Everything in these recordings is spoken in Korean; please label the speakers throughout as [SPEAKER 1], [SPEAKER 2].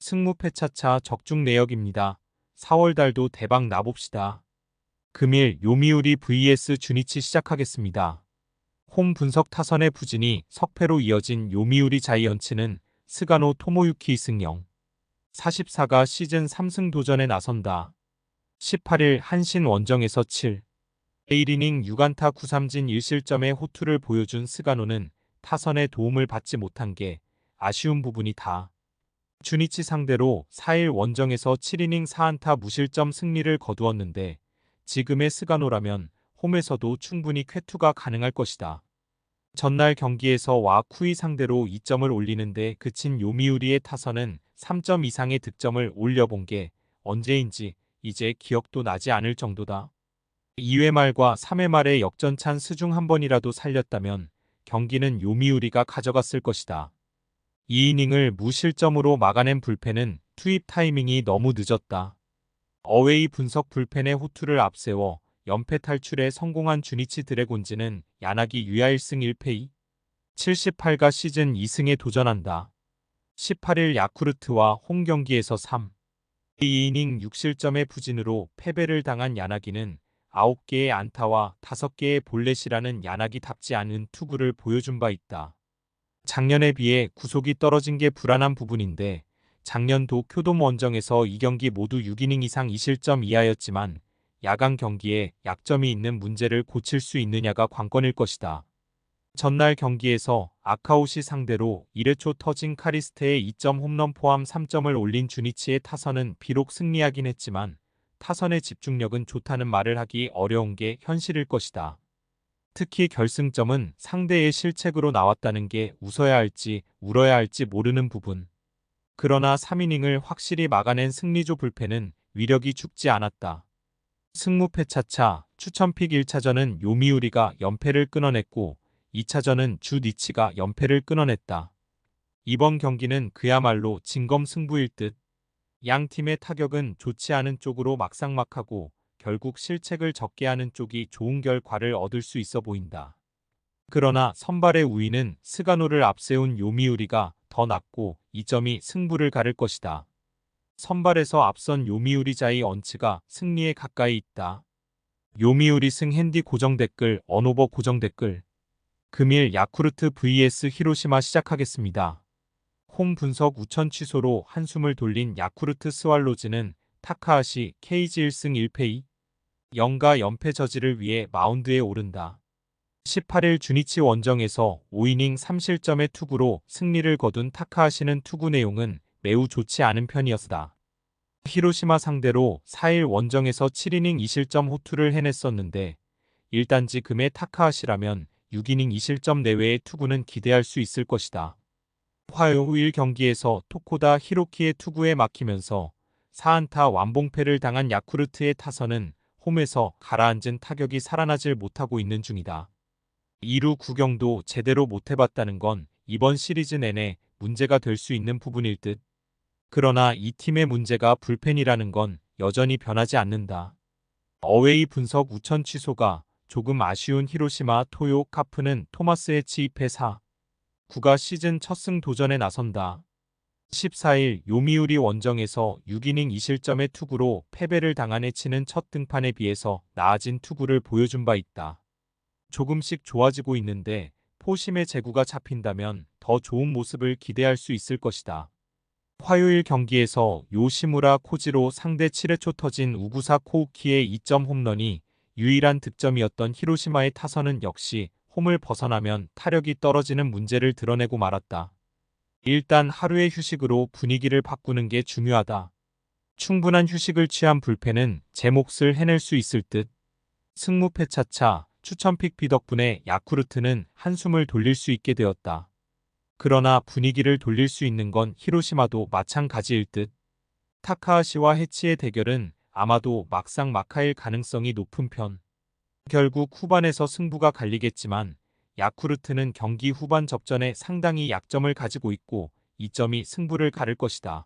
[SPEAKER 1] 승무패차차 적중 내역입니다. 4월달도 대박 나봅시다. 금일 요미우리 vs 주니치 시작하겠습니다. 홈 분석 타선의 부진이 석패로 이어진 요미우리 자이언츠는 스가노 토모유키 승영 44가 시즌 3승 도전에 나선다. 18일 한신 원정에서 7, 1이닝 6안타 9삼진 1실점의 호투를 보여준 스가노는 타선의 도움을 받지 못한 게 아쉬운 부분이다. 주니치 상대로 4일 원정에서 7이닝 4안타 무실점 승리를 거두었는데 지금의 스가노라면 홈에서도 충분히 쾌투가 가능할 것이다. 전날 경기에서 와쿠이 상대로 2점을 올리는데 그친 요미우리의 타선은 3점 이상의 득점을 올려본 게 언제인지 이제 기억도 나지 않을 정도다. 2회 말과 3회 말의 역전찬 스 중 한 번이라도 살렸다면 경기는 요미우리가 가져갔을 것이다. 2이닝을 무실점으로 막아낸 불펜은 투입 타이밍이 너무 늦었다. 어웨이 분석 불펜의 호투를 앞세워 연패 탈출에 성공한 주니치 드래곤즈는 야나기 유야 1승 1패 78가 시즌 2승에 도전한다. 18일 야쿠르트와 홈 경기에서 3, 2이닝 6실점의 부진으로 패배를 당한 야나기는 9개의 안타와 5개의 볼넷이라는 야나기답지 않은 투구를 보여준 바 있다. 작년에 비해 구속이 떨어진 게 불안한 부분인데 작년도 교돔 원정에서 2경기 모두 6이닝 이상 2실점 이하였지만 야간 경기에 약점이 있는 문제를 고칠 수 있느냐가 관건일 것이다. 전날 경기에서 아카오시 상대로 1회 초 터진 카리스테의 2점 홈런 포함 3점을 올린 주니치의 타선은 비록 승리하긴 했지만 타선의 집중력은 좋다는 말을 하기 어려운 게 현실일 것이다. 특히 결승점은 상대의 실책으로 나왔다는 게 웃어야 할지 울어야 할지 모르는 부분. 그러나 3이닝을 확실히 막아낸 승리조 불펜은 위력이 죽지 않았다. 승무패차차 추천픽 1차전은 요미우리가 연패를 끊어냈고 2차전은 주니치가 연패를 끊어냈다. 이번 경기는 그야말로 진검승부일 듯. 양 팀의 타격은 좋지 않은 쪽으로 막상막하고 결국 실책을 적게 하는 쪽이 좋은 결과를 얻을 수 있어 보인다. 그러나 선발의 우위는 스가노를 앞세운 요미우리가 더 낮고 이 점이 승부를 가를 것이다. 선발에서 앞선 요미우리 자이언츠가 승리에 가까이 있다. 요미우리 승 핸디 고정 댓글 언오버 고정 댓글 금일 야쿠르트 vs 히로시마 시작하겠습니다. 홈 분석 우천 취소로 한숨을 돌린 야쿠르트 스왈로즈는 타카하시 케이지 1승 1패 0가 연패 저지를 위해 마운드에 오른다. 18일 주니치 원정에서 5이닝 3실점의 투구로 승리를 거둔 타카하시는 투구 내용은 매우 좋지 않은 편이었다. 히로시마 상대로 4일 원정에서 7이닝 2실점 호투를 해냈었는데 일단지 금의 타카하시라면 6이닝 2실점 내외의 투구는 기대할 수 있을 것이다. 화요일 경기에서 토코다 히로키의 투구에 막히면서 4안타 완봉패를 당한 야쿠르트의 타선은 홈에서 가라앉은 타격이 살아나질 못하고 있는 중이다. 2루 구경도 제대로 못해봤다는 건 이번 시리즈 내내 문제가 될 수 있는 부분일 듯. 그러나 이 팀의 문제가 불펜이라는 건 여전히 변하지 않는다. 어웨이 분석 우천 취소가 조금 아쉬운 히로시마 토요 카프는 토마스 해치 2패 4, 9가 시즌 첫 승 도전에 나선다. 14일 요미우리 원정에서 6이닝 2실점의 투구로 패배를 당한 해치는 첫 등판에 비해서 나아진 투구를 보여준 바 있다. 조금씩 좋아지고 있는데 포심의 제구가 잡힌다면 더 좋은 모습을 기대할 수 있을 것이다. 화요일 경기에서 요시무라 코지로 상대 7회 초 터진 우구사 코우키의 2점 홈런이 유일한 득점이었던 히로시마의 타선은 역시 홈을 벗어나면 타력이 떨어지는 문제를 드러내고 말았다. 일단 하루의 휴식으로 분위기를 바꾸는 게 중요하다. 충분한 휴식을 취한 불펜은 제 몫을 해낼 수 있을 듯. 승무패차차 추천픽 B 덕분에 야쿠르트는 한숨을 돌릴 수 있게 되었다. 그러나 분위기를 돌릴 수 있는 건 히로시마도 마찬가지일 듯. 타카하시와 해치의 대결은 아마도 막상막하일 가능성이 높은 편. 결국 후반에서 승부가 갈리겠지만 야쿠르트는 경기 후반 접전에 상당히 약점을 가지고 있고 이 점이 승부를 가를 것이다.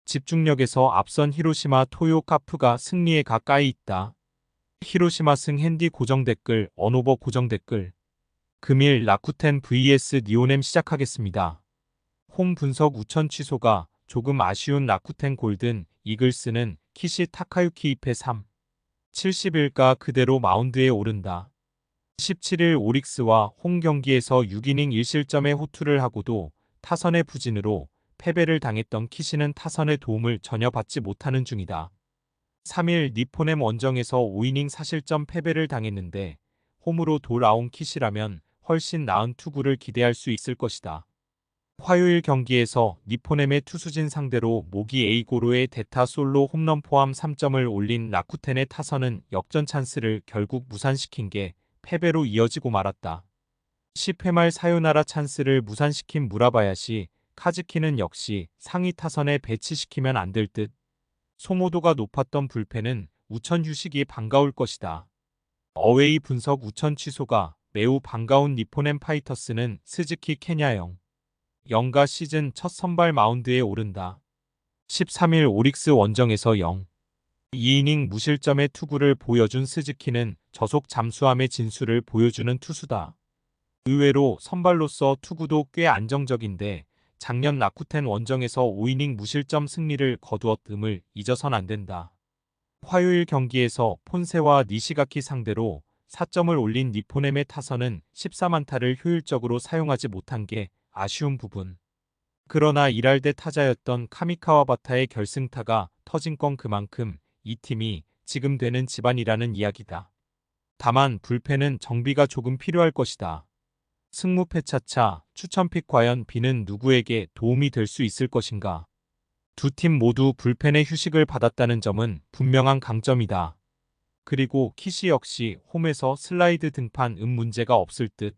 [SPEAKER 1] 집중력에서 앞선 히로시마 토요 카프가 승리에 가까이 있다. 히로시마 승 핸디 고정 댓글 언오버 고정 댓글 금일 라쿠텐 vs 니오넴 시작하겠습니다. 홈 분석 우천 취소가 조금 아쉬운 라쿠텐 골든 이글스는 키시 타카유키 2패 3. 70일가 그대로 마운드에 오른다. 17일 오릭스와 홈 경기에서 6이닝 1실점의 호투를 하고도 타선의 부진으로 패배를 당했던 키시는 타선의 도움을 전혀 받지 못하는 중이다. 3일 니포넴 원정에서 5이닝 4실점 패배를 당했는데 홈으로 돌아온 키시라면 훨씬 나은 투구를 기대할 수 있을 것이다. 화요일 경기에서 니포넴의 투수진 상대로 모기 에이고로의 대타 솔로 홈런 포함 3점을 올린 라쿠텐의 타선은 역전 찬스를 결국 무산시킨 게 패배로 이어지고 말았다. 10회 말 사요나라 찬스를 무산시킨 무라바야시, 카즈키는 역시 상위 타선에 배치시키면 안 될 듯. 소모도가 높았던 불펜은 우천 휴식이 반가울 것이다. 어웨이 분석 우천 취소가 매우 반가운 니포넴 파이터스는 스즈키 케냐형 영가 시즌 첫 선발 마운드에 오른다. 13일 오릭스 원정에서 2이닝 무실점의 투구를 보여준 스즈키는 저속 잠수함의 진수를 보여주는 투수다. 의외로 선발로서 투구도 꽤 안정적인데 작년 라쿠텐 원정에서 5이닝 무실점 승리를 거두었음을 잊어선 안 된다. 화요일 경기에서 폰세와 니시가키 상대로 4점을 올린 니포넴의 타선은 14만타를 효율적으로 사용하지 못한 게 아쉬운 부분. 그러나 이랄대 타자였던 카미카와바타의 결승타가 터진 건 그만큼 이 팀이 지금 되는 집안이라는 이야기다. 다만 불펜은 정비가 조금 필요할 것이다. 승무패차차 추천픽 과연 비는 누구에게 도움이 될 수 있을 것인가? 두 팀 모두 불펜의 휴식을 받았다는 점은 분명한 강점이다. 그리고 키시 역시 홈에서 슬라이드 등판 문제가 없을 듯.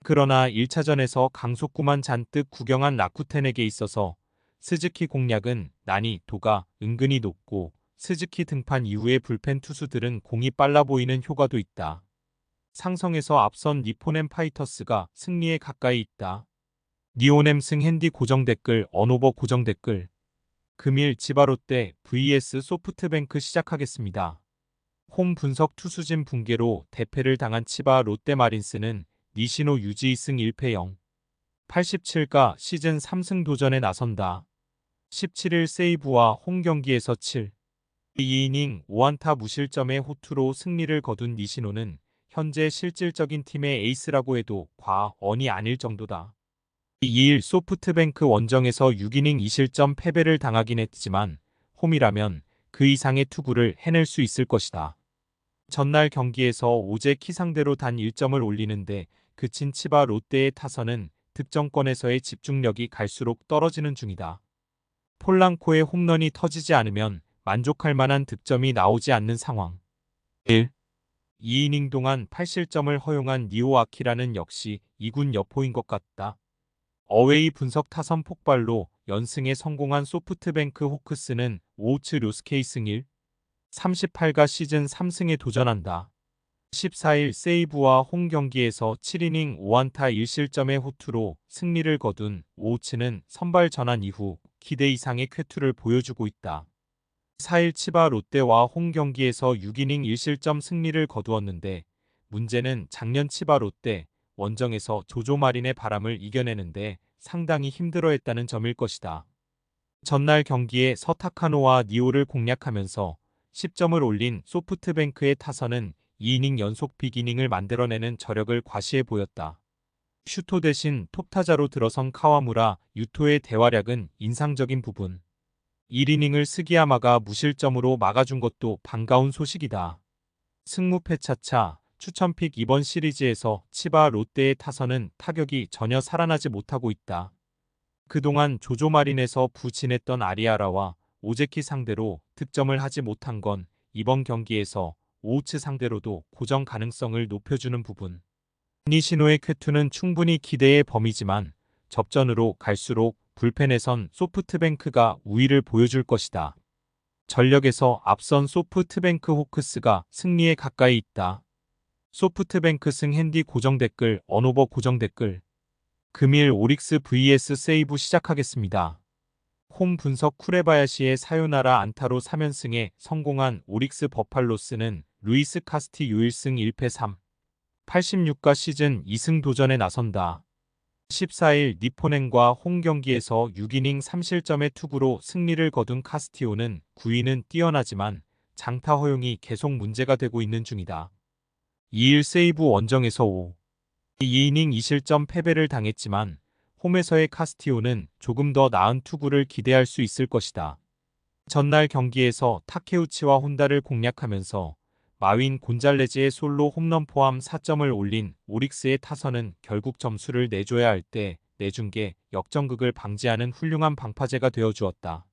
[SPEAKER 1] 그러나 1차전에서 강속구만 잔뜩 구경한 라쿠텐에게 있어서 스즈키 공략은 난이도가 은근히 높고 스즈키 등판 이후의 불펜 투수들은 공이 빨라 보이는 효과도 있다. 상성에서 앞선 니포넴 파이터스가 승리에 가까이 있다. 니오넴 승 핸디 고정 댓글 언오버 고정 댓글 금일 지바롯데 vs 소프트뱅크 시작하겠습니다. 홈 분석 투수진 붕괴로 대패를 당한 치바 롯데마린스는 니시노 유지 2승 1패 0. 87가 시즌 3승 도전에 나선다. 17일 세이브와 홈 경기에서 7. 2이닝 5안타 무실점의 호투로 승리를 거둔 니시노는 현재 실질적인 팀의 에이스라고 해도 과언이 아닐 정도다. 2일 소프트뱅크 원정에서 6이닝 2실점 패배를 당하긴 했지만 홈이라면 그 이상의 투구를 해낼 수 있을 것이다. 전날 경기에서 오제키 상대로 단 1점을 올리는데 그친 치바 롯데의 타선은 득점권에서의 집중력이 갈수록 떨어지는 중이다. 폴랑코의 홈런이 터지지 않으면 만족할 만한 득점이 나오지 않는 상황. 1. 2이닝 동안 8실점을 허용한 니오 아키라는 역시 2군 여포인 것 같다. 어웨이 분석 타선 폭발로 연승에 성공한 소프트뱅크 호크스는 오우츠 료스케이 승 1. 38가 시즌 3승에 도전한다. 14일 세이브와 홈 경기에서 7이닝 5안타 1실점의 호투로 승리를 거둔 오우츠는 선발 전환 이후 기대 이상의 쾌투를 보여주고 있다. 4일 치바 롯데와 홈 경기에서 6이닝 1실점 승리를 거두었는데 문제는 작년 치바 롯데 원정에서 조조마린의 바람을 이겨내는데 상당히 힘들어했다는 점일 것이다. 전날 경기에 서타카노와 니오를 공략하면서 10점을 올린 소프트뱅크의 타선은 2이닝 연속 빅이닝을 만들어내는 저력을 과시해 보였다. 슈토 대신 톱타자로 들어선 카와무라, 유토의 대활약은 인상적인 부분. 1이닝을 스기야마가 무실점으로 막아준 것도 반가운 소식이다. 승무패차차 추천픽 이번 시리즈에서 치바 롯데의 타선은 타격이 전혀 살아나지 못하고 있다. 그동안 조조마린에서 부진했던 아리아라와 오제키 상대로 득점을 하지 못한 건 이번 경기에서 오우츠 상대로도 고정 가능성을 높여주는 부분. 니시노의 쾌투는 충분히 기대의 범위지만 접전으로 갈수록 불펜에선 소프트뱅크가 우위를 보여줄 것이다. 전력에서 앞선 소프트뱅크 호크스가 승리에 가까이 있다. 소프트뱅크 승 핸디 고정 댓글 언오버 고정 댓글 금일 오릭스 vs 세이브 시작하겠습니다. 홈 분석 쿠레바야시의 사요나라 안타로 3연승에 성공한 오릭스 버팔로스는 루이스 카스티요 1승 1패 3. 86가 시즌 2승 도전에 나선다. 14일 니포넨과 홈 경기에서 6이닝 3실점의 투구로 승리를 거둔 카스티오는 9위는 뛰어나지만 장타 허용이 계속 문제가 되고 있는 중이다. 2일 세이브 원정에서 2이닝 2실점 패배를 당했지만 홈에서의 카스티오는 조금 더 나은 투구를 기대할 수 있을 것이다. 전날 경기에서 타케우치와 혼다를 공략하면서 마윈 곤잘레즈의 솔로 홈런 포함 4점을 올린 오릭스의 타선은 결국 점수를 내줘야 할 때 내준 게 역전극을 방지하는 훌륭한 방파제가 되어주었다.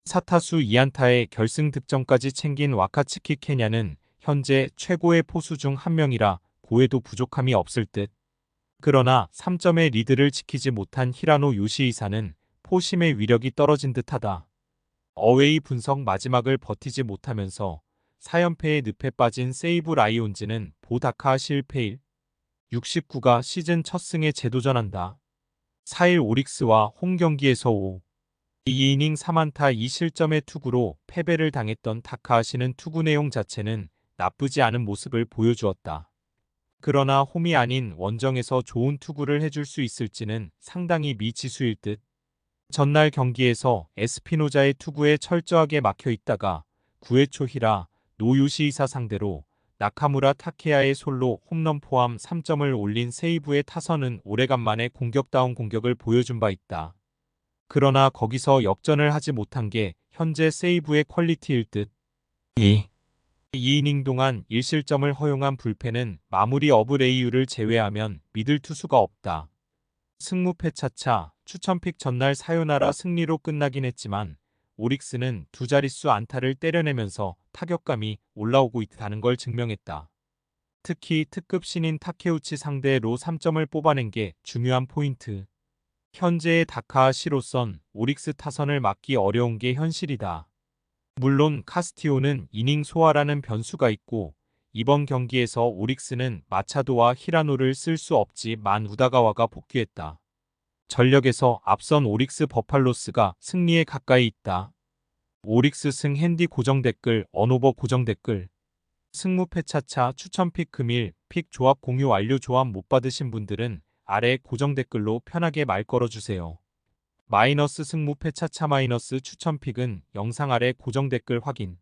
[SPEAKER 1] 4타수 2안타의 결승 득점까지 챙긴 와카츠키 케냐는 현재 최고의 포수 중 한 명이라 고에도 부족함이 없을 듯. 그러나 3점의 리드를 지키지 못한 히라노 요시이사는 포심의 위력이 떨어진 듯하다. 어웨이 분석 마지막을 버티지 못하면서 4연패의 늪에 빠진 세이브 라이온즈는 보다카 실패일 69가 시즌 첫 승에 재도전한다. 4일 오릭스와 홈 경기에서 2이닝 3안타 2실점의 투구로 패배를 당했던 타카하시는 투구 내용 자체는 나쁘지 않은 모습을 보여주었다. 그러나 홈이 아닌 원정에서 좋은 투구를 해줄 수 있을지는 상당히 미지수일 듯. 전날 경기에서 에스피노자의 투구에 철저하게 막혀 있다가 9회 초 히라 노요시이사 상대로 나카무라 타케야의 솔로 홈런 포함 3점을 올린 세이브의 타선은 오래간만에 공격다운 공격을 보여준 바 있다. 그러나 거기서 역전을 하지 못한 게 현재 세이브의 퀄리티일 듯. 2이닝 동안 1실점을 허용한 불펜은 마무리 어브레이유를 제외하면 믿을 투수가 없다. 승무패 차차 추천픽 전날 사요나라 승리로 끝나긴 했지만 오릭스는 두 자릿수 안타를 때려내면서 타격감이 올라오고 있다는 걸 증명했다. 특히 특급 신인 타케우치 상대로 3점을 뽑아낸 게 중요한 포인트. 현재의 다카하시로선 오릭스 타선을 막기 어려운 게 현실이다. 물론 카스티오는 이닝 소화라는 변수가 있고 이번 경기에서 오릭스는 마차도와 히라노를 쓸 수 없지만 우다가와가 복귀했다. 전력에서 앞선 오릭스 버팔로스가 승리에 가까이 있다. 오릭스 승 핸디 고정 댓글 언오버 고정 댓글 승무패 차차 추천픽 금일 픽 조합 공유 완료. 조합 못 받으신 분들은 아래 고정 댓글로 편하게 말 걸어주세요. 마이너스 승무패 차차 마이너스 추천픽은 영상 아래 고정 댓글 확인.